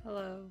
Hello.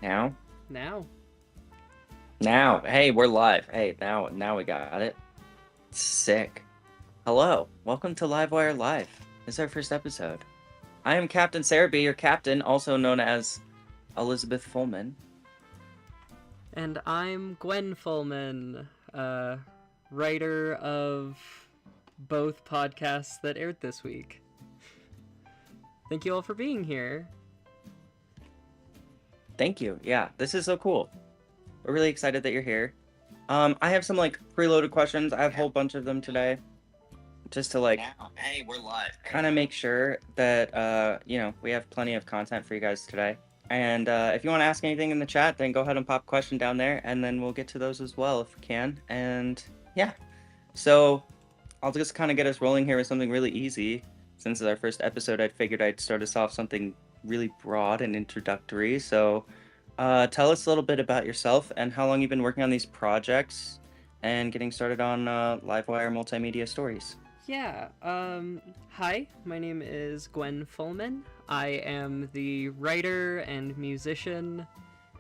Now? Now. Now. Hey, we're live. Hey, now we got it. Sick. Hello. Welcome to Livewire Live. This is our first episode. I am Captain Sarahby, your captain, also known as Elizabeth Fullman. And I'm Gwen Fullman, writer of both podcasts that aired this week. Thank you all for being here. Thank you. Yeah, this is so cool. We're really excited that you're here. I have some preloaded questions. I have a whole bunch of them today. Just to Hey, we're live. kind of make sure that we have plenty of content for you guys today. And if you want to ask anything in the chat, then go ahead and pop a question down there, and then we'll get to those as well if we can. And yeah, so I'll just kind of get us rolling here with something really easy. Since it's our first episode, I figured I'd start us off something really broad and introductory. So tell us a little bit about yourself and how long you've been working on these projects and getting started on Livewire Multimedia Stories. Yeah, hi, my name is Gwen Fullman. I am the writer and musician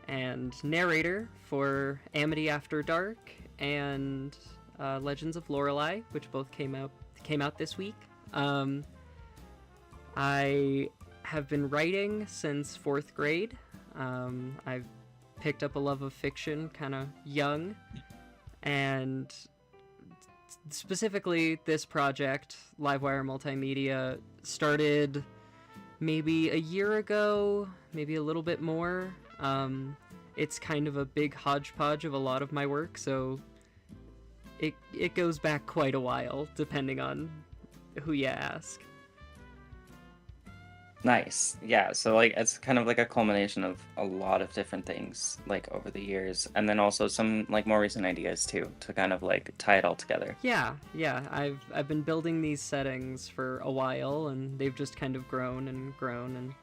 and narrator for Amity After Dark and Legends of Lorelei, which both came out this week. I have been writing since 4th grade. I've picked up a love of fiction kind of young, and specifically this project, Livewire Multimedia, started maybe a year ago, maybe a little bit more. It's kind of a big hodgepodge of a lot of my work, so it goes back quite a while, depending on who you ask. Nice. Yeah, so it's kind of like a culmination of a lot of different things over the years, and then also some more recent ideas too to kind of tie it all together. Yeah. I've been building these settings for a while, and they've just kind of grown, and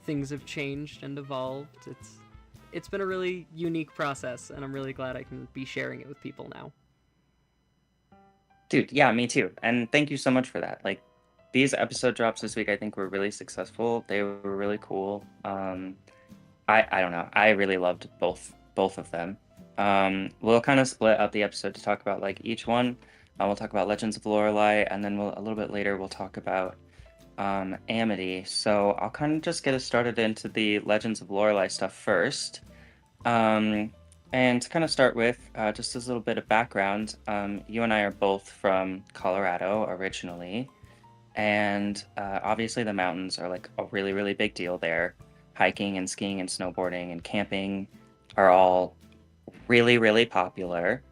things have changed and evolved. It's been a really unique process, and I'm really glad I can be sharing it with people now. Dude, yeah, me too. And thank you so much for that. These episode drops this week, I think, were really successful. They were really cool. I don't know. I really loved both of them. We'll kind of split up the episode to talk about each one. We'll talk about Legends of Lorelei, and then a little bit later we'll talk about Amity. So I'll kind of just get us started into the Legends of Lorelei stuff first. And to kind of start with, just as a little bit of background, you and I are both from Colorado originally. And obviously the mountains are a really, really big deal there. Hiking and skiing and snowboarding and camping are all really, really popular.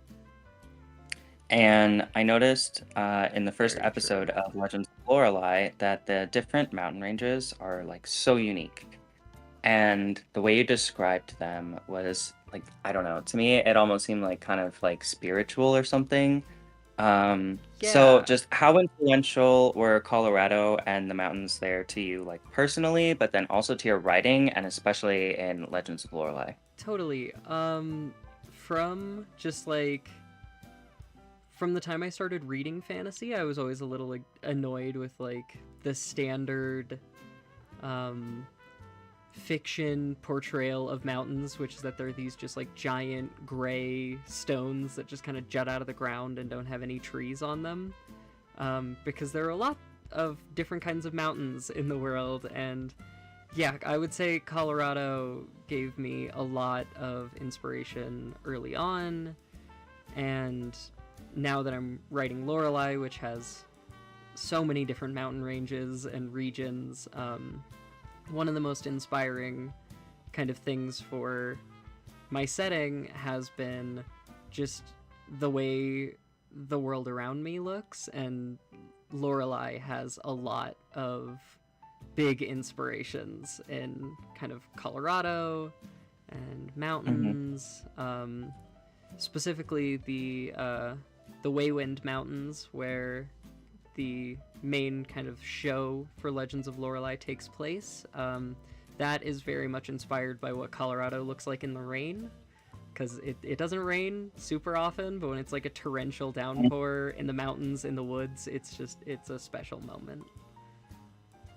And I noticed in the first episode of Legends of Lorelei that the different mountain ranges are so unique. And the way you described them was I don't know, to me it almost seemed kind of spiritual or something. So just how influential were Colorado and the mountains there to you, personally, but then also to your writing and especially in Legends of Lorelei? Totally. From just from the time I started reading fantasy, I was always a little annoyed with the standard fiction portrayal of mountains, which is that they're these just giant gray stones that just kind of jut out of the ground and don't have any trees on them, because there are a lot of different kinds of mountains in the world. And yeah, I would say Colorado gave me a lot of inspiration early on, and now that I'm writing Lorelei, which has so many different mountain ranges and regions, one of the most inspiring kind of things for my setting has been just the way the world around me looks, and Lorelei has a lot of big inspirations in kind of Colorado and mountains, specifically the Waywind Mountains, where the main kind of show for Legends of Lorelei takes place. That is very much inspired by what Colorado looks like in the rain, because it doesn't rain super often, but when it's a torrential downpour in the mountains, in the woods, it's a special moment.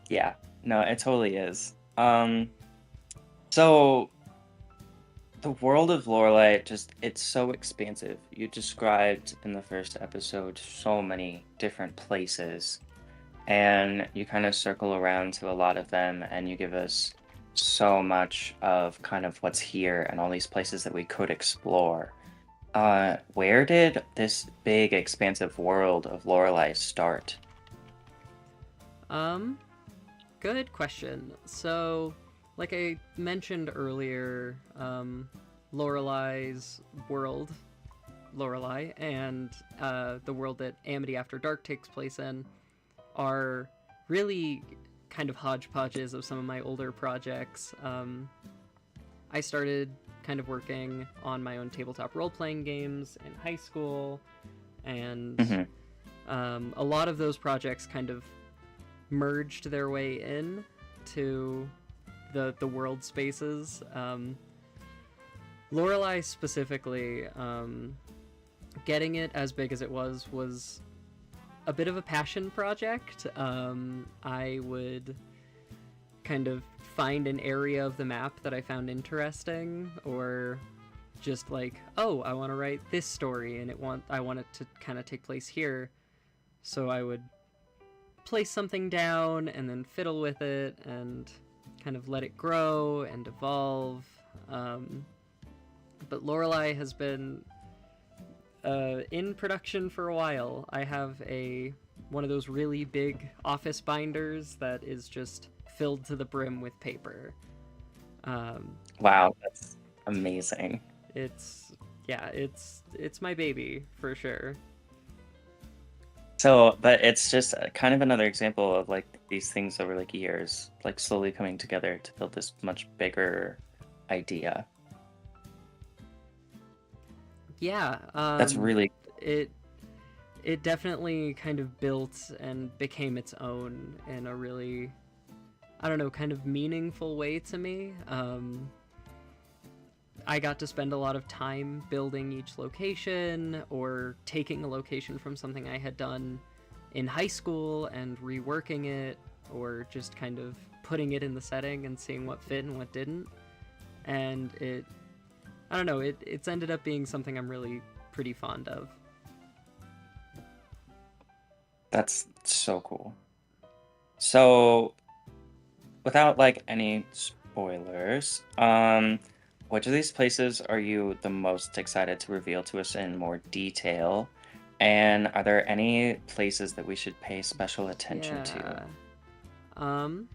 Yeah, no, it totally is. So the world of Lorelai it's so expansive. You described in the first episode so many different places, and you kind of circle around to a lot of them, and you give us so much of kind of what's here and all these places that we could explore. Where did this big expansive world of Lorelai start? Um, Good question. So, like I mentioned earlier, Lorelai's world, Lorelai, and the world that Amity After Dark takes place in are really kind of hodgepodges of some of my older projects. I started kind of working on my own tabletop role playing games in high school, and Hmm. a lot of those projects kind of merged their way in to the world spaces. Lorelai specifically, getting it as big as it was a bit of a passion project. I would kind of find an area of the map that I found interesting, or just like, oh, I want to write this story and I want it to kind of take place here. So I would place something down and then fiddle with it and kind of let it grow and evolve. But Lorelai has been in production for a while. I have one of those really big office binders that is just filled to the brim with paper. Wow, that's amazing. It's yeah, it's my baby for sure. So, but it's just kind of another example of like these things over like years, like slowly coming together to build this much bigger idea. Yeah, That's really it it definitely kind of built and became its own in a really, I don't know, kind of meaningful way to me. I got to spend a lot of time building each location or taking a location from something I had done in high school and reworking it, or just kind of putting it in the setting and seeing what fit and what didn't. And I don't know, it's ended up being something I'm really pretty fond of. that's so cool. So, without like any spoilers, which of these places are you the most excited to reveal to us in more detail? And are there any places that we should pay special attention to? Yeah. Um,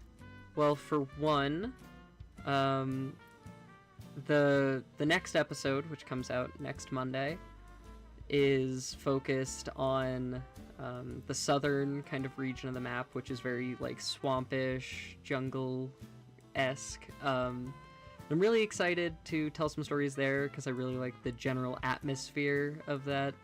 well, for one, um, the next episode, which comes out next Monday, is focused on the southern kind of region of the map, which is very like swampish, jungle-esque. I'm really excited to tell some stories there because I really like the general atmosphere of that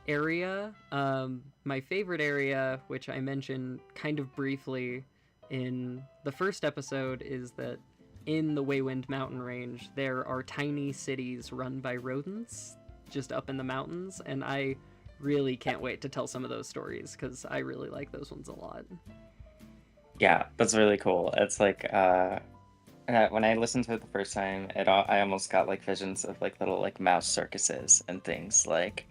area. My favorite area, which I mentioned kind of briefly in the first episode, is that in the Waywind mountain range, there are tiny cities run by rodents just up in the mountains, and I really can't wait to tell some of those stories because I really like those ones a lot. Yeah, that's really cool. It's like when I listened to it the first time, I almost got like visions of like little like mouse circuses and things like,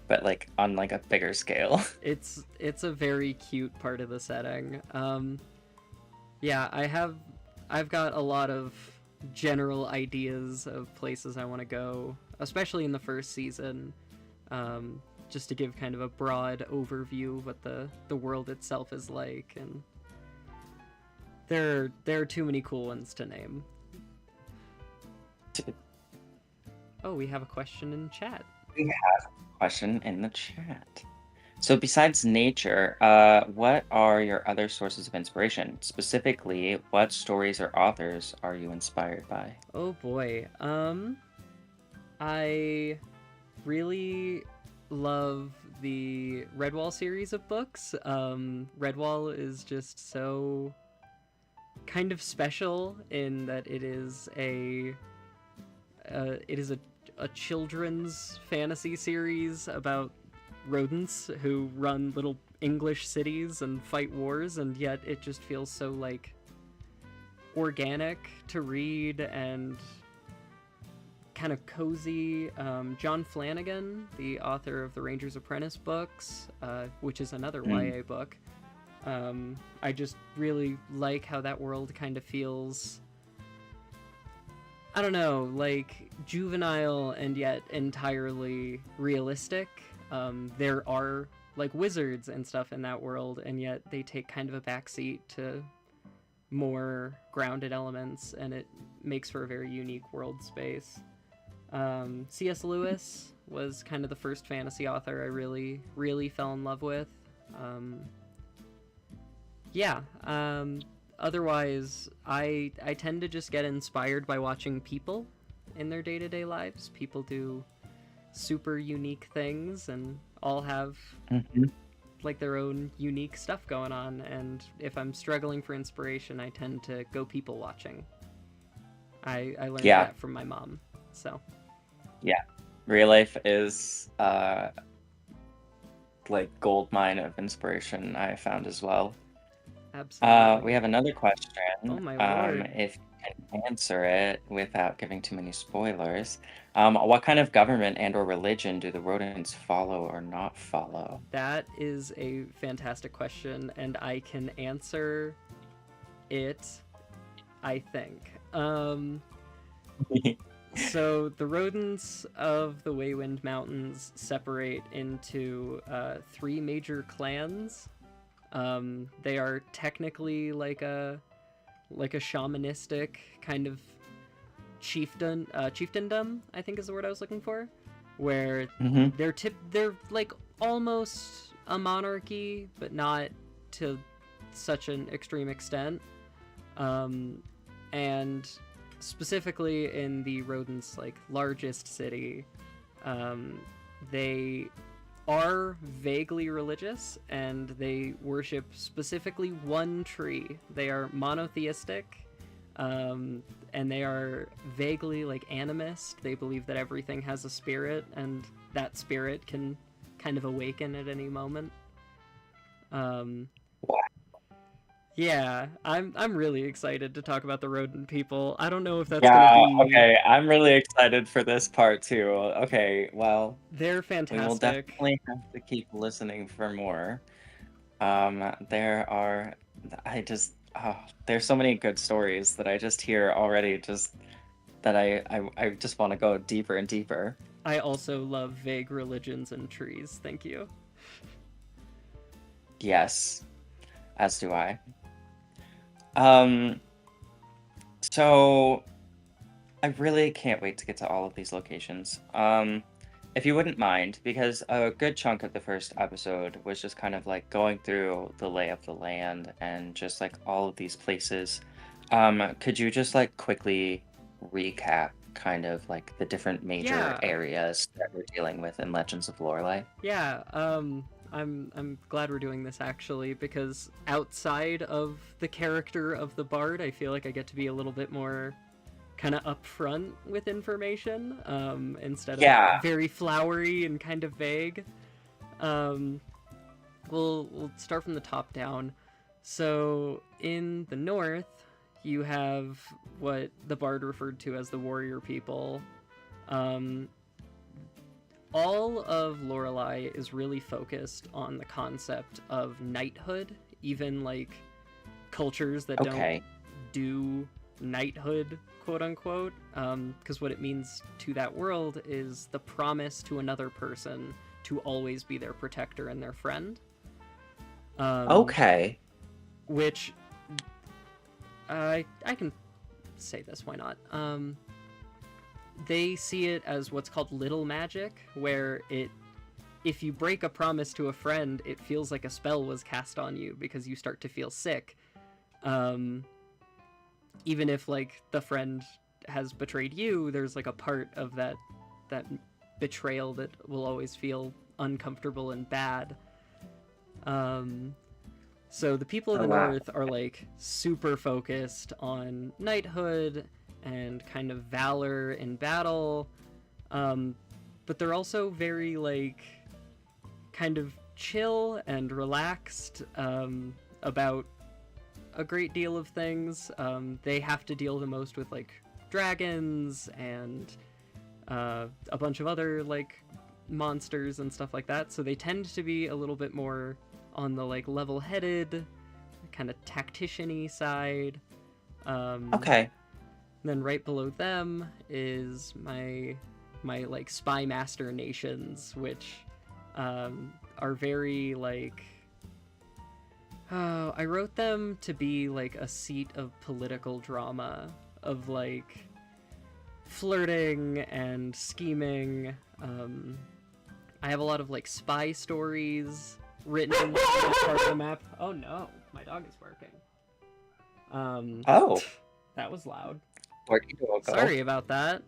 but like on like a bigger scale. It's a very cute part of the setting. Yeah, I've got a lot of general ideas of places I want to go, especially in the first season, just to give kind of a broad overview of what the world itself is like, and there are too many cool ones to name. Oh, we have a question in chat. We have a question in the chat. So besides nature, what are your other sources of inspiration? Specifically, what stories or authors are you inspired by? Oh boy. I really love the Redwall series of books. Redwall is just so kind of special in that it is a children's fantasy series about rodents who run little English cities and fight wars, and yet it just feels so like organic to read and kind of cozy. John Flanagan, the author of the Ranger's Apprentice books, which is another YA book. I just really like how that world kind of feels, I don't know, like juvenile and yet entirely realistic. There are like wizards and stuff in that world, and yet they take kind of a backseat to more grounded elements, and it makes for a very unique world space. C.S. Lewis was kind of the first fantasy author I really, really fell in love with. Otherwise, I tend to just get inspired by watching people in their day-to-day lives. People do super unique things and all have like their own unique stuff going on, and if I'm struggling for inspiration, I tend to go people watching. I learned that from my mom. So yeah, real life is like gold mine of inspiration, I found as well. Absolutely. We have another question. Oh my lord. If you can answer it without giving too many spoilers, what kind of government and or religion do the rodents follow or not follow? That is a fantastic question, and I can answer it, I think. So the rodents of the Waywind Mountains separate into 3 major clans. They are technically like a shamanistic kind of chieftaindom, I think is the word I was looking for, where they're like almost a monarchy, but not to such an extreme extent. And specifically in the rodents' like largest city, they are vaguely religious, and they worship specifically one tree. They are monotheistic, and they are vaguely like animist. They believe that everything has a spirit, and that spirit can kind of awaken at any moment. Yeah, I'm really excited to talk about the rodent people. I don't know if that's gonna be... Okay, I'm really excited for this part too. Okay, well, they're fantastic. we will definitely have to keep listening for more. There's so many good stories that I just hear already, just that I just want to go deeper and deeper. I also love vague religions and trees. Thank you. Yes, as do I. So I really can't wait to get to all of these locations. If you wouldn't mind, because a good chunk of the first episode was just kind of like going through the lay of the land and just like all of these places. Could you just like quickly recap kind of like the different major areas that we're dealing with in Legends of Lorelei? Yeah, I'm glad we're doing this actually, because outside of the character of the bard, I feel like I get to be a little bit more kind of upfront with information, instead of very flowery and kind of vague. We'll start from the top down. So in the north, you have what the bard referred to as the warrior people. All of Lorelei is really focused on the concept of knighthood, even like cultures that don't do knighthood, quote unquote, because what it means to that world is the promise to another person to always be their protector and their friend. Which I can say this, why not? They see it as what's called little magic, where if you break a promise to a friend, it feels like a spell was cast on you because you start to feel sick. Even if like the friend has betrayed you, there's like a part of that betrayal that will always feel uncomfortable and bad. So the people of the north are like super focused on knighthood and kind of valor in battle, but they're also very like kind of chill and relaxed about a great deal of things. They have to deal the most with like dragons and a bunch of other like monsters and stuff like that. So they tend to be a little bit more on the like level-headed, kind of tactician-y side. Okay. Then right below them is my like spy master nations, which are very like I wrote them to be like a seat of political drama, of like flirting and scheming. I have a lot of like spy stories written in this part of the map. Oh no, my dog is barking. Oh, That was loud. working to a go. Sorry about that.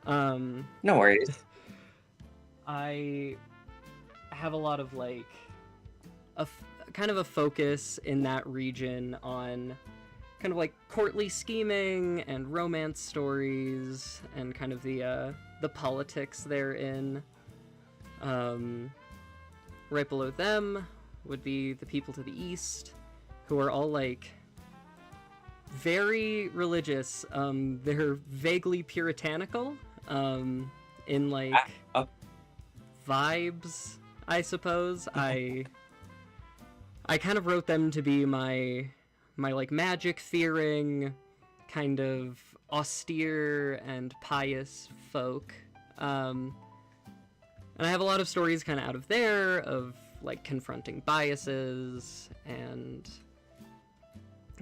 No worries. I have a lot of like kind of a focus in that region on kind of like courtly scheming and romance stories and kind of the politics therein. Right below them would be the people to the east, who are all like very religious. They're vaguely puritanical, in like vibes, I suppose. I kind of wrote them to be my like magic fearing, kind of austere and pious folk. And I have a lot of stories kind of out of there of like confronting biases and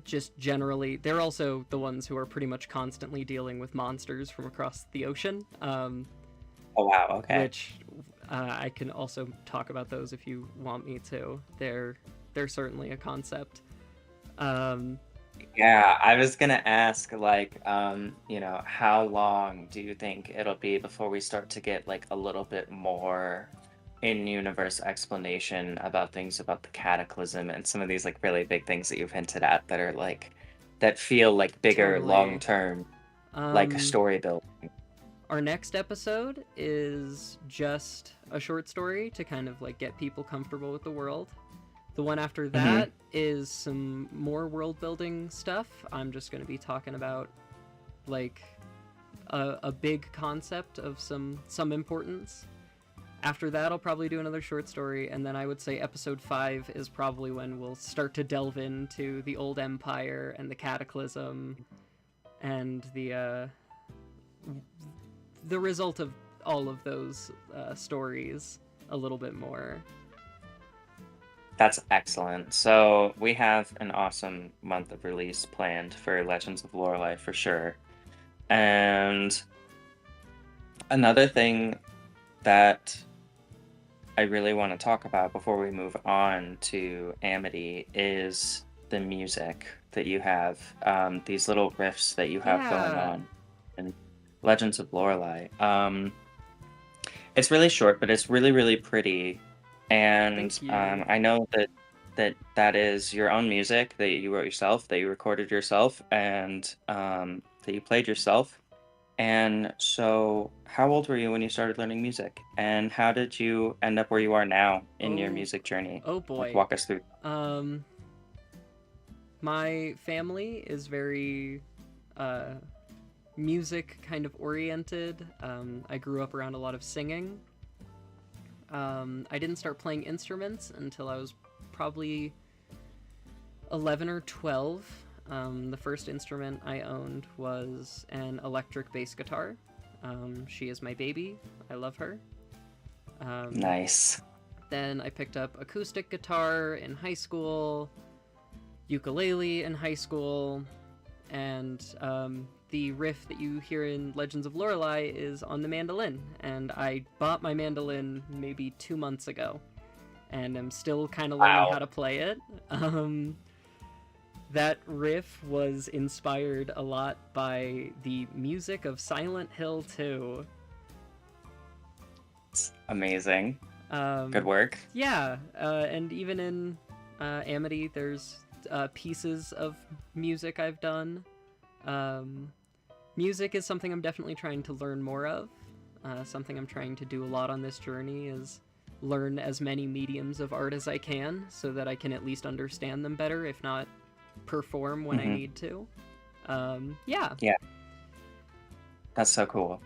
just generally, they're also the ones who are pretty much constantly dealing with monsters from across the ocean. Oh wow, okay. Which I can also talk about those if you want me to. They're certainly a concept. Yeah, I was gonna ask, like, how long do you think it'll be before we start to get like a little bit more in-universe explanation about things about the cataclysm and some of these like really big things that you've hinted at that are like that feel like bigger Totally. long-term like story building. Our next episode is just a short story to kind of like get people comfortable with the world. The one after that is some more world building stuff. I'm just going to be talking about like a big concept of some importance. After that, I'll probably do another short story, and then I would say episode 5 is probably when we'll start to delve into the old empire and the cataclysm and the result of all of those stories a little bit more. That's excellent. So we have an awesome month of release planned for Legends of Lorelei for sure. And another thing that I really want to talk about before we move on to Amity is the music that you have, these little riffs that you have going on in Legends of Lorelei. It's really short, but it's really, really pretty. And I know that is your own music that you wrote yourself, that you recorded yourself, and that you played yourself. And so, how old were you when you started learning music? And how did you end up where you are now in your music journey? Oh boy. Like, walk us through. My family is very music kind of oriented. I grew up around a lot of singing. I didn't start playing instruments until I was probably 11 or 12. The first instrument I owned was an electric bass guitar. She is my baby. I love her. Nice. Then I picked up acoustic guitar in high school, ukulele in high school, and the riff that you hear in Legends of Lorelei is on the mandolin. And I bought my mandolin maybe 2 months ago, and I'm still kind of learning how to play it. That riff was inspired a lot by the music of Silent Hill 2. It's amazing. Good work. Yeah, and even in Amity, there's pieces of music I've done. Music is something I'm definitely trying to learn more of. Something I'm trying to do a lot on this journey is learn as many mediums of art as I can so that I can at least understand them better, if not perform when I need to. Yeah. That's so cool.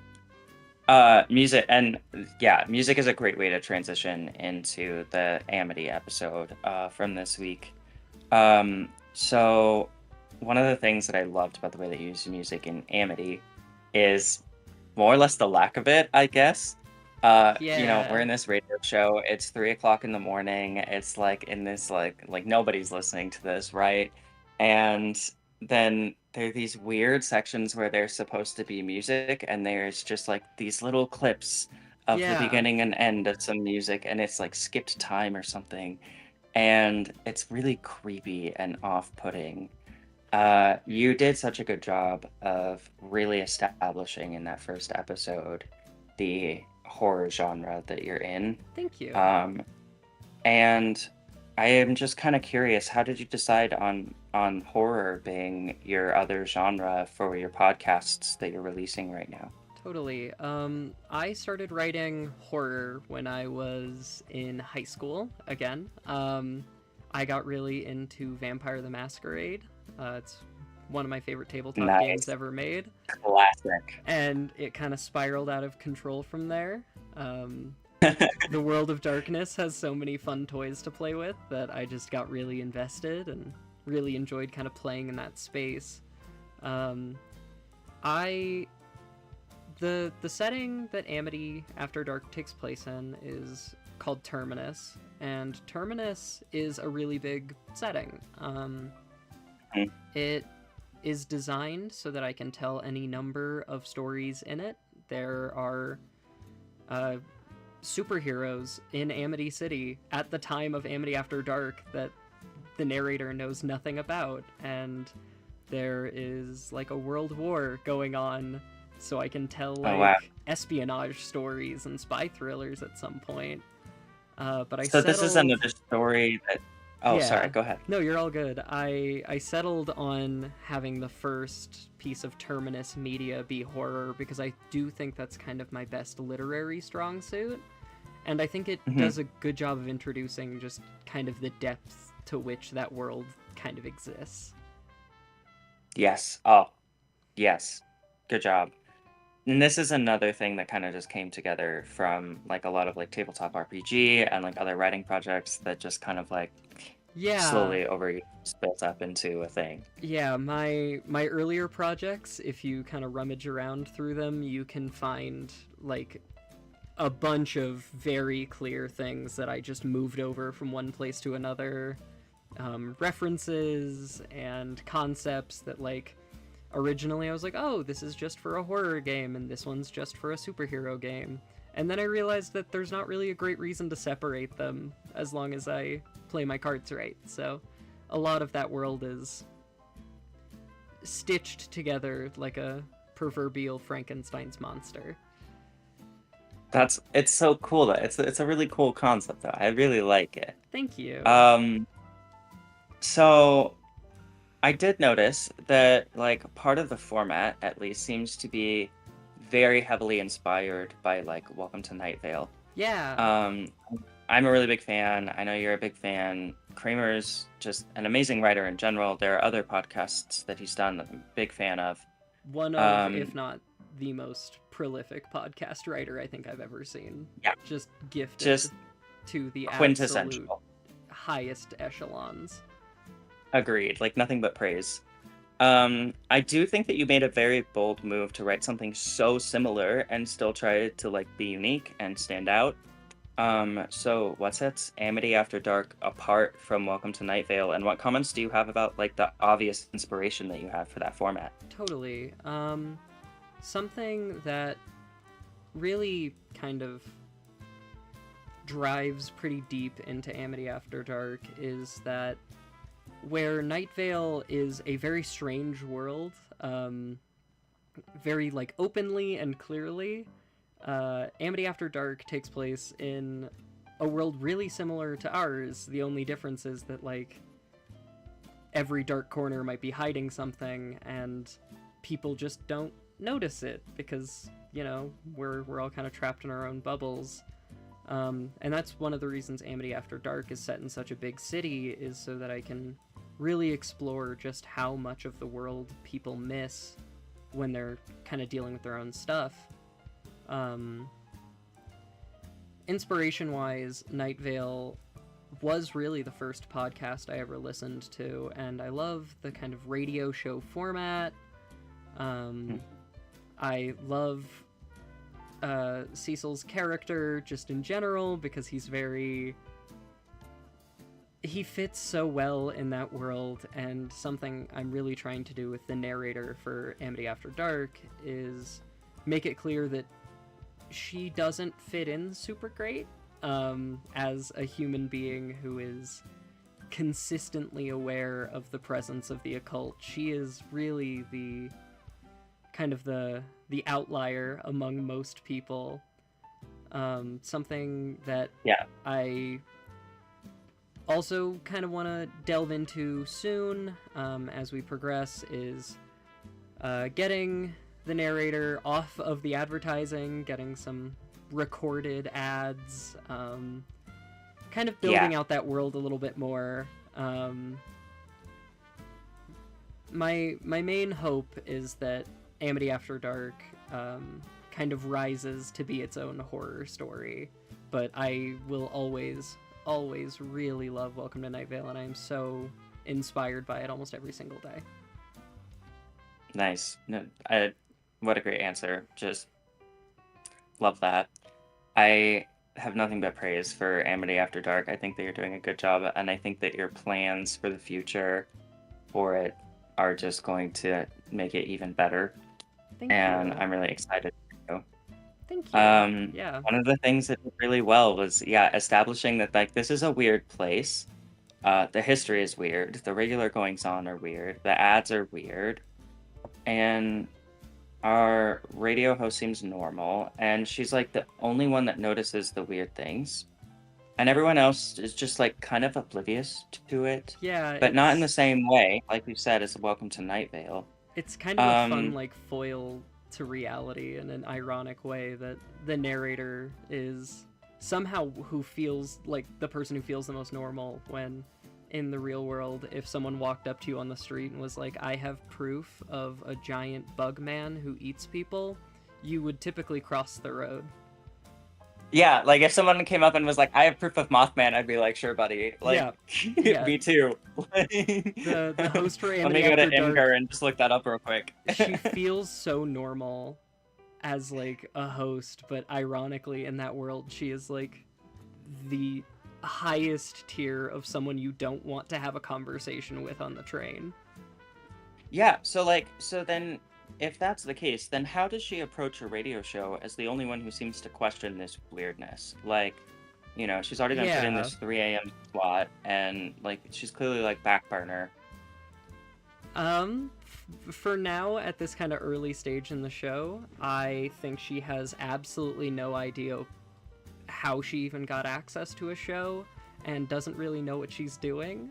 Music and yeah, music is a great way to transition into the Amity episode from this week. So one of the things that I loved about the way they use music in Amity is more or less the lack of it, I guess. We're Yeah. in this radio show. It's 3 o'clock in the morning. It's like in this like nobody's listening to this, right? And then there are these weird sections where there's supposed to be music, and there's just like these little clips of the Yeah. beginning and end of some music, and it's like skipped time or something, and it's really creepy and off-putting. You did such a good job of really establishing in that first episode the horror genre that you're in. Thank you. Um, and I am just kind of curious, how did you decide on horror being your other genre for your podcasts that you're releasing right now? Totally. I started writing horror when I was in high school again. I got really into Vampire the Masquerade. It's one of my favorite tabletop games Nice. ever made. Classic. And it kind of spiraled out of control from there. Um, the World of Darkness has so many fun toys to play with that I just got really invested and really enjoyed kind of playing in that space. Um, I the setting that Amity After Dark takes place in is called Terminus, and Terminus is a really big setting. Mm. It is designed so that I can tell any number of stories in it. There are superheroes in Amity City at the time of Amity After Dark that the narrator knows nothing about, and there is like a world war going on, so I can tell Oh wow. like espionage stories and spy thrillers at some point. But I So this is settled. another story that Oh, sorry, Yeah. go ahead. No, you're all good. I settled on having the first piece of Terminus media be horror because I do think that's kind of my best literary strong suit. And I think it Mhm. does a good job of introducing just kind of the depth to which that world kind of exists. Yes. Oh, yes. Good job. And this is another thing that kind of just came together from like a lot of like tabletop RPG and like other writing projects that just kind of like Yeah, slowly over years built up into a thing. yeah, my earlier projects, if you kind of rummage around through them, you can find like a bunch of very clear things that I just moved over from one place to another. References and concepts that like originally I was like, oh, this is just for a horror game and this one's just for a superhero game. And then I realized that there's not really a great reason to separate them as long as I play my cards right. So a lot of that world is stitched together like a proverbial Frankenstein's monster. It's so cool though. It's a really cool concept though. I really like it. Thank you. Um, so I did notice that like part of the format at least seems to be very heavily inspired by like Welcome to Night Vale. Yeah. Um, I'm a really big fan. I know you're a big fan. Kramer's just an amazing writer in general. There are other podcasts that he's done that I'm a big fan of. One of, if Um, not the most prolific podcast writer I think I've ever seen. yeah, Just gifted just to the absolute quintessential. highest echelons. Agreed. Like nothing but praise. I do think that you made a very bold move to write something so similar and still try to like be unique and stand out. So what sets Amity After Dark apart from Welcome to Night Vale, and what comments do you have about like the obvious inspiration that you have for that format? Totally. Something that really kind of drives pretty deep into Amity After Dark is that where Night Vale is a very strange world, very like openly and clearly, Amity After Dark takes place in a world really similar to ours. The only difference is that like every dark corner might be hiding something, and people just don't notice it because we're all kind of trapped in our own bubbles. And that's one of the reasons Amity After Dark is set in such a big city, is so that I can really explore just how much of the world people miss when they're kind of dealing with their own stuff. Um, Inspiration-wise, Night Vale was really the first podcast I ever listened to, and I love the kind of radio show format. Hmm. I love Cecil's character just in general because he fits so well in that world, and something I'm really trying to do with the narrator for Amity After Dark is make it clear that she doesn't fit in super great as a human being who is consistently aware of the presence of the occult. She is really the kind of the outlier among most people. Something that Yeah. I also kind of want to delve into soon as we progress is getting the narrator off of the advertising, getting some recorded ads, kind of building out that world a little bit more. My main hope is that Amity After Dark kind of rises to be its own horror story, but I will always really love Welcome to Night Vale, and I am so inspired by it almost every single day. Nice. No, what a great answer. Just love that. I have nothing but praise for Amity After Dark. I think that you're doing a good job, and I think that your plans for the future for it are just going to make it even better. Thank and you. I'm really excited for you. Thank you. Yeah. One of the things that did really well was, establishing that, like, this is a weird place. The history is weird. The regular goings-on are weird. The ads are weird. And our radio host seems normal. And she's, like, the only one that notices the weird things. And everyone else is just, like, kind of oblivious to it. Yeah, But not in the same way, like you said, as Welcome to Night Vale. It's kind of a fun, like, foil to reality in an ironic way that the narrator is somehow who feels like the person who feels the most normal, when in the real world, if someone walked up to you on the street and was like, I have proof of a giant bug man who eats people, you would typically cross the road. Yeah, like if someone came up and was like, I have proof of Mothman, I'd be like, sure, buddy. Like, Yeah. me too. The host for Let me Amity go to After Dark, Imgur and just look that up real quick. she feels so normal as like a host, but ironically in that world she is like the highest tier of someone you don't want to have a conversation with on the train. Yeah, so then if that's the case, then how does she approach a radio show as the only one who seems to question this weirdness? Like, you know, she's already been put in this 3 a.m. slot, and like she's clearly like back burner. For now, at this kind of early stage in the show, I think she has absolutely no idea how she even got access to a show and doesn't really know what she's doing.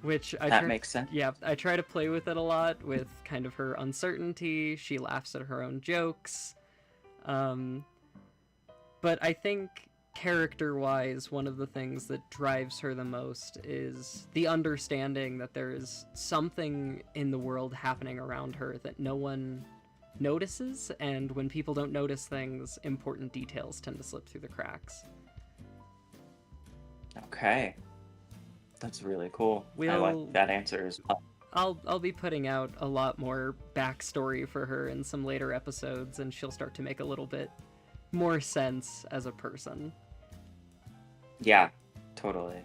Which Makes sense. Yeah, I try to play with it a lot, with kind of her uncertainty. She laughs at her own jokes. But I think character-wise, one of the things that drives her the most is the understanding that there is something in the world happening around her that no one notices, and when people don't notice things, important details tend to slip through the cracks. Okay. That's really cool. I like that answer as well. I'll be putting out a lot more backstory for her in some later episodes, and she'll start to make a little bit more sense as a person. Yeah, totally.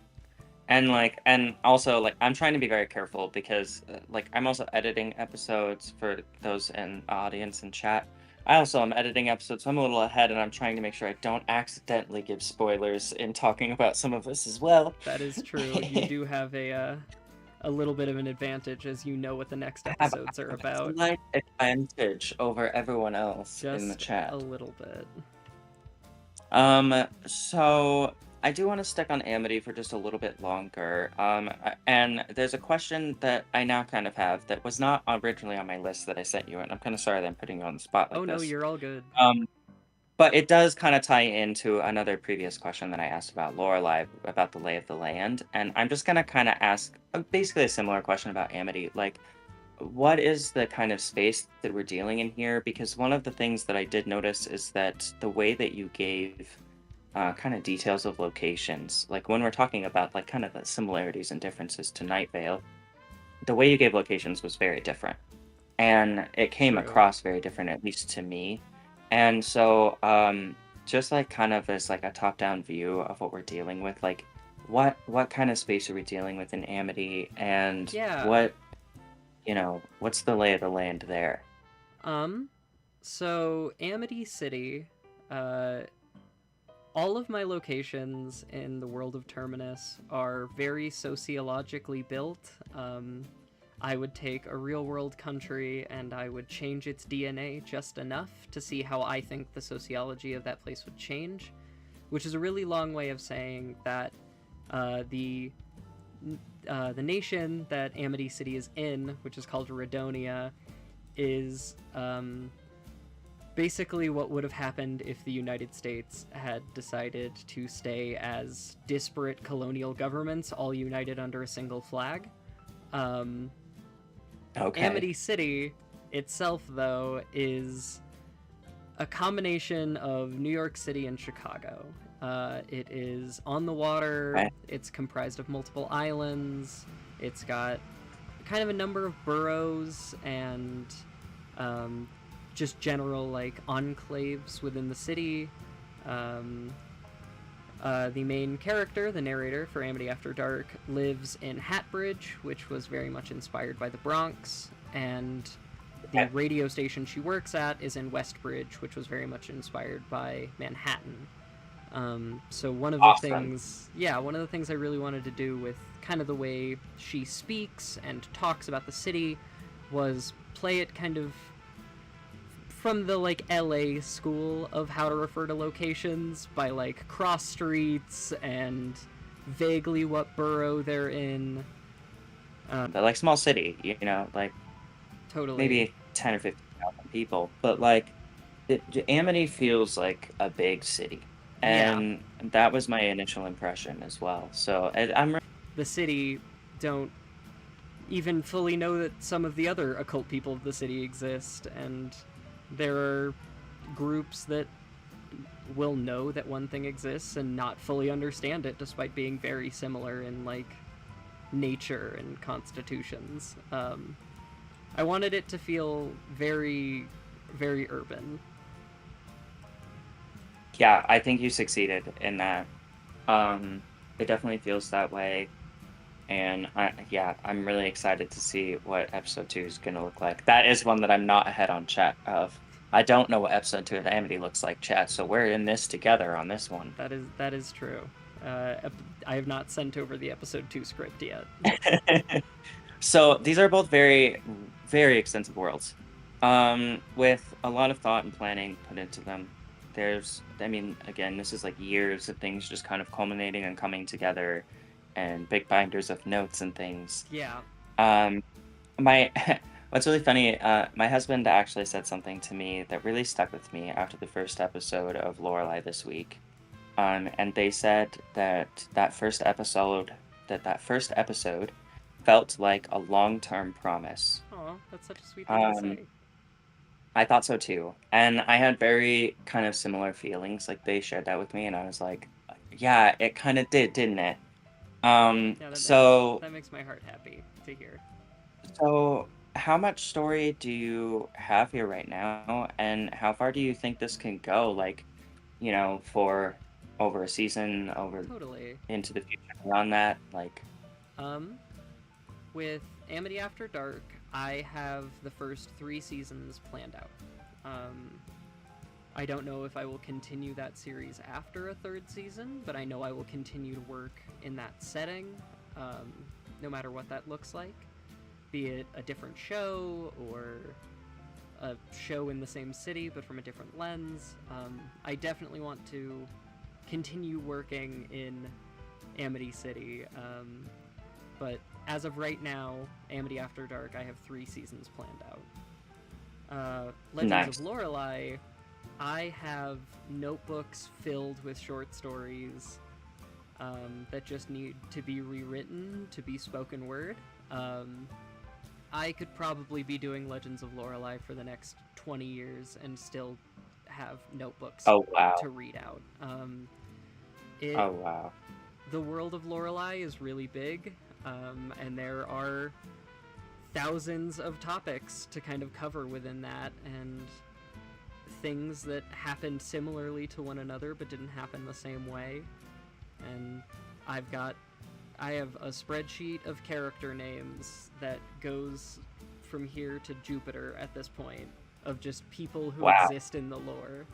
And also, like, I'm trying to be very careful because, like, I'm also editing episodes for those in audience and chat. I also am editing episodes, so I'm a little ahead, and I'm trying to make sure I don't accidentally give spoilers in talking about some of this as well. That is true. You do have a little bit of an advantage, as you know what the next episodes are about. Slight advantage over everyone else just in the chat. A little bit. So I do want to stick on Amity for just a little bit longer. And there's a question that I now kind of have that was not originally on my list that I sent you, and I'm kind of sorry that I'm putting you on the spot like this. Oh no, you're all good. But it does kind of tie into another previous question that I asked about Lorelai, about the lay of the land, and I'm just gonna kind of ask basically a similar question about Amity. Like, what is the kind of space that we're dealing in here? Because one of the things that I did notice is that the way that you gave kind of details of locations, like when we're talking about like kind of the similarities and differences to Night Vale, the way you gave locations was very different. And it came True. across very different, at least to me. And so, just like kind of as like a top-down view of what we're dealing with, like what kind of space are we dealing with in Amity, and Yeah. what, what's the lay of the land there? Um, so Amity City, uh, all of my locations in the world of Terminus are very sociologically built. I would take a real world country and I would change its DNA just enough to see how I think the sociology of that place would change, which is a really long way of saying that uh, the the nation that Amity City is in, which is called Redonia, is basically what would have happened if the United States had decided to stay as disparate colonial governments, all united under a single flag. Um, Okay. Amity City itself, though, is a combination of New York City and Chicago. It is on the water, Okay. it's comprised of multiple islands, it's got kind of a number of boroughs and um, just general like enclaves within the city. Um, the main character, the narrator for Amity After Dark, lives in Hatbridge, which was very much inspired by the Bronx, and the Okay. radio station she works at is in Westbridge, which was very much inspired by Manhattan. So Awesome. one of the things I really wanted to do with kind of the way she speaks and talks about the city was play it kind of from the like LA school of how to refer to locations by like cross streets and vaguely what borough they're in. But like small city, like Totally. maybe 10 or 15,000 people, but like Amity feels like a big city. Yeah, And that was my initial impression as well. So I'm the city don't even fully know that some of the other occult people of the city exist, and there are groups that will know that one thing exists and not fully understand it despite being very similar in like nature and constitutions. I wanted it to feel very, very urban. yeah, I think you succeeded in that. Um, it definitely feels that way. And yeah, I'm really excited to see what episode 2 is going to look like. That is one that I'm not ahead on chat of. I don't know what episode 2 of Amity looks like, chat. So we're in this together on this one. That is true. I have not sent over the episode 2 script yet. So these are both very, very extensive worlds, with a lot of thought and planning put into them. I mean, again, this is like years of things just kind of culminating and coming together, and big binders of notes and things. Yeah. Um, my what's really funny, my husband actually said something to me that really stuck with me after the first episode of Lorelai this week. And they said that first episode felt like a long-term promise. Oh, that's such a sweet thing to Um, say. I thought so too. And I had very kind of similar feelings. Like they shared that with me, and I was like, yeah, it kind of did, didn't it? Um, Yeah, so that makes my heart happy to hear. so how much story do you have here right now? And how far do you think this can go? Like, for over a season, over Totally. into the future beyond that? Like, Um, with Amity After Dark, I have the first 3 seasons planned out. Um, I don't know if I will continue that series after a third season, but I know I will continue to work in that setting, um, no matter what that looks like. Be it a different show or a show in the same city but from a different lens. I definitely want to continue working in Amity City, but as of right now, Amity After Dark, I have 3 seasons planned out. Legends of nice. Lorelei, I have notebooks filled with short stories that just need to be rewritten to be spoken word. Um, I could probably be doing Legends of Lorelei for the next 20 years and still have notebooks Oh wow. to read out. It Oh wow. The world of Lorelei is really big, and there are thousands of topics to kind of cover within that, and things that happened similarly to one another but didn't happen the same way. And I have a spreadsheet of character names that goes from here to Jupiter at this point, of just people who Wow. exist in the lore.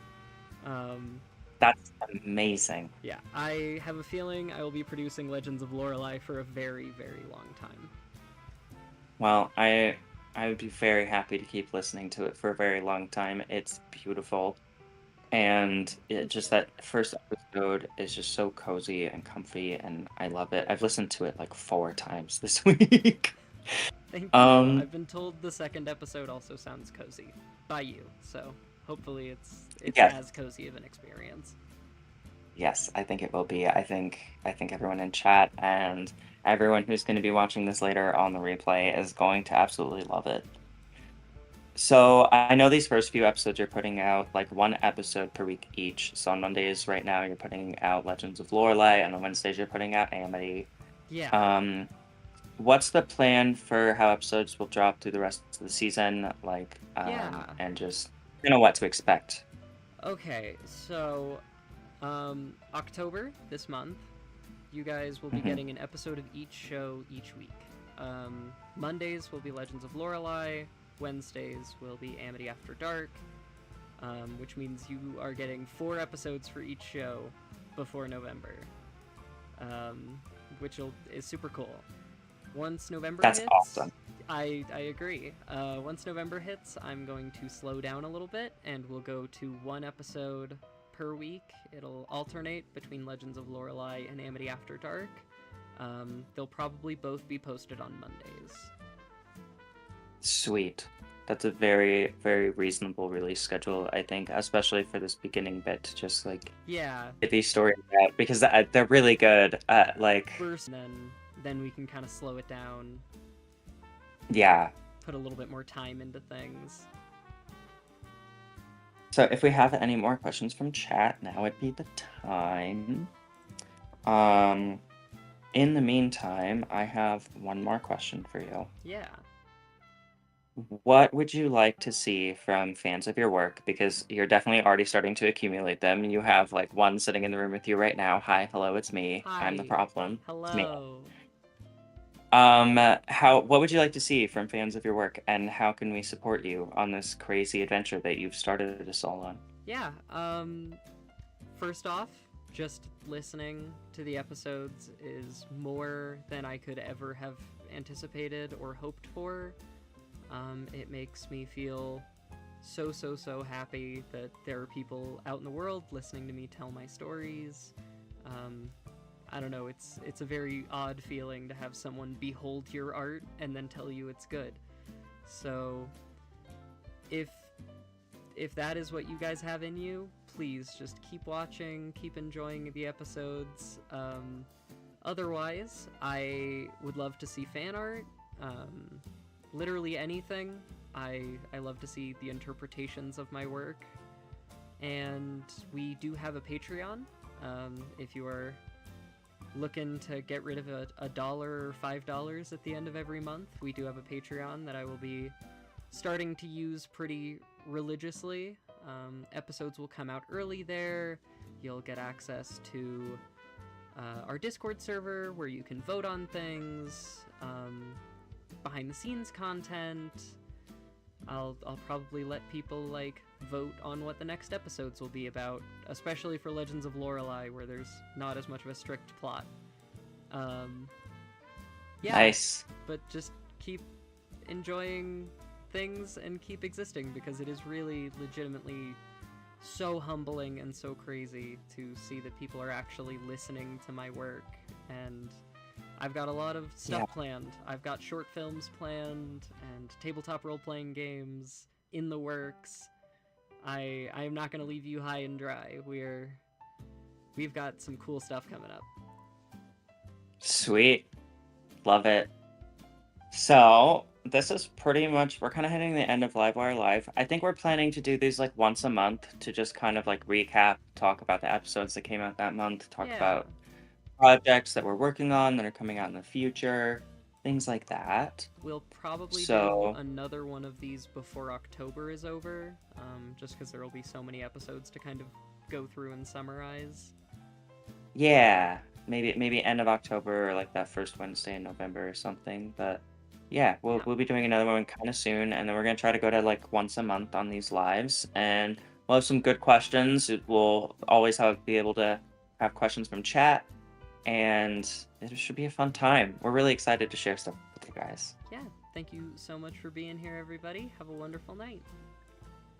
That's amazing. Yeah, I have a feeling I will be producing Legends of Lorelei for a very, very long time. Well, I would be very happy to keep listening to it for a very long time. It's beautiful. And it just that first episode is just so cozy and comfy, and I love it. I've listened to it like 4 times this week. Thank you. Um, I've been told the second episode also sounds cozy by you, so hopefully it's yes, as cozy of an experience. yes, I think it will be. I think everyone in chat and everyone who's going to be watching this later on the replay is going to absolutely love it. So I know these first few episodes you're putting out like 1 episode per week each. So on Mondays right now you're putting out Legends of Lorelei, and on Wednesdays you're putting out Amity. Yeah. What's the plan for how episodes will drop through the rest of the season? Like, Yeah. and just what to expect. Okay, so October this month, you guys will be Mm-hmm. getting an episode of each show each week. Mondays will be Legends of Lorelei. Wednesdays will be Amity After Dark, which means you are getting 4 episodes for each show before November, which is super cool. Once November That's hits, awesome. I agree. Once November hits, I'm going to slow down a little bit, and we'll go to 1 episode per week. It'll alternate between Legends of Lorelei and Amity After Dark. They'll probably both be posted on Mondays. Sweet. That's a very, very reasonable release schedule, I think, especially for this beginning bit to just like Yeah. get these stories out, because they're really good. Like, First, and then we can kind of slow it down, yeah. put a little bit more time into things. So if we have any more questions from chat, now would be the time. In the meantime, I have one more question for you. Yeah. What would you like to see from fans of your work? Because you're definitely already starting to accumulate them. You have like one sitting in the room with you right now. Hi, hello, it's me. Hi. I'm the problem. It's me. Hello. What would you like to see from fans of your work, and how can we support you on this crazy adventure that you've started us all on? Yeah. First off, just listening to the episodes is more than I could ever have anticipated or hoped for. It makes me feel so happy that there are people out in the world listening to me tell my stories. I don't know, it's a very odd feeling to have someone behold your art and then tell you it's good. So if that is what you guys have in you, please just keep watching, keep enjoying the episodes. Otherwise, I would love to see fan art. Literally anything. I love to see the interpretations of my work. And we do have a Patreon. If you are looking to get rid of a dollar or $5 at the end of every month, we do have a Patreon that I will be starting to use pretty religiously. Episodes will come out early there. You'll get access to our Discord server where you can vote on things, behind the scenes content. I'll probably let people like vote on what the next episodes will be about, especially for Legends of Lorelei, where there's not as much of a strict plot. Yeah, Nice. but just keep enjoying things and keep existing, because it is really legitimately so humbling and so crazy to see that people are actually listening to my work. And I've got a lot of stuff planned. I've got short films planned and tabletop role-playing games in the works. I am not going to leave you high and dry. We've got some cool stuff coming up. Sweet. Love it. So, this is pretty much we're kind of hitting the end of Livewire Live. I think we're planning to do these like once a month to just kind of like recap, talk about the episodes that came out that month, talk Yeah, about projects that we're working on that are coming out in the future, things like that. we'll probably do So, another one of these before October is over, just because there will be so many episodes to kind of go through and summarize. yeah, maybe end of October or like that first Wednesday in November or something. But yeah, we'll Yeah. we'll be doing another one kind of soon, and then we're gonna try to go to like once a month on these lives, and we'll have some good questions. We'll always be able to have questions from chat, and it should be a fun time. We're really excited to share stuff with you guys. Yeah, thank you so much for being here, everybody. Have a wonderful night.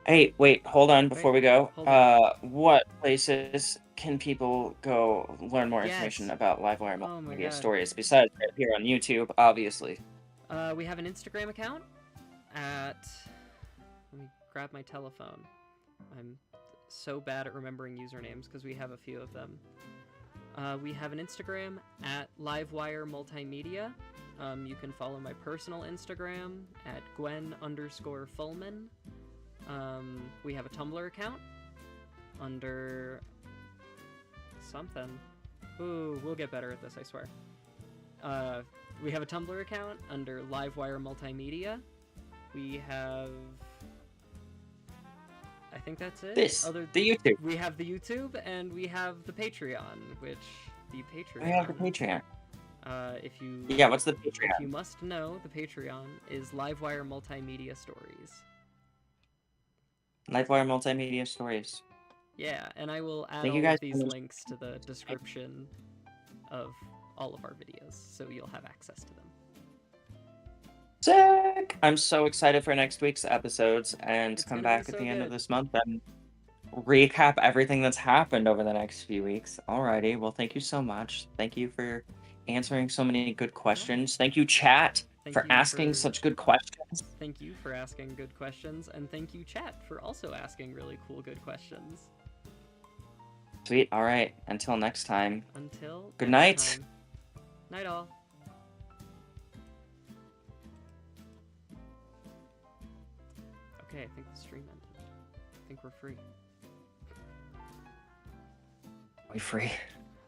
Hey, wait, hold on Wait, before we go. hold on. What places can people go learn more information Yes. about Livewire Oh my Multimedia god. Stories besides right here on YouTube, obviously? We have an Instagram account at. Let me grab my telephone. I'm so bad at remembering usernames because we have a few of them. We have an Instagram at Livewire Multimedia. You can follow my personal Instagram at Gwen_Fullman. We have a Tumblr account under something. Ooh, we'll get better at this, I swear. We have a Tumblr account under Livewire Multimedia. We have... I think that's it. The YouTube. We have the YouTube, and we have the Patreon, which... The Patreon... We have the Patreon. If you... Yeah, what's the Patreon? If you must know, the Patreon is Livewire Multimedia Stories. Livewire Multimedia Stories. Yeah, and I will add Thank you all guys of these so much. links to the description of all of our videos, so you'll have access to them. Sick! I'm so excited for next week's episodes and It's to come gonna be back at so the end of good. this month and recap everything that's happened over the next few weeks. Alrighty, well, thank you so much. Thank you for answering so many good questions. Thank you, chat, Thank for you asking for- such good questions. Thank you for asking good questions, and thank you, chat, for also asking really cool, good questions. Sweet. All right. Until next time. Until Good next night. time. Night all. Okay, I think the stream ended. I think we're free. We free.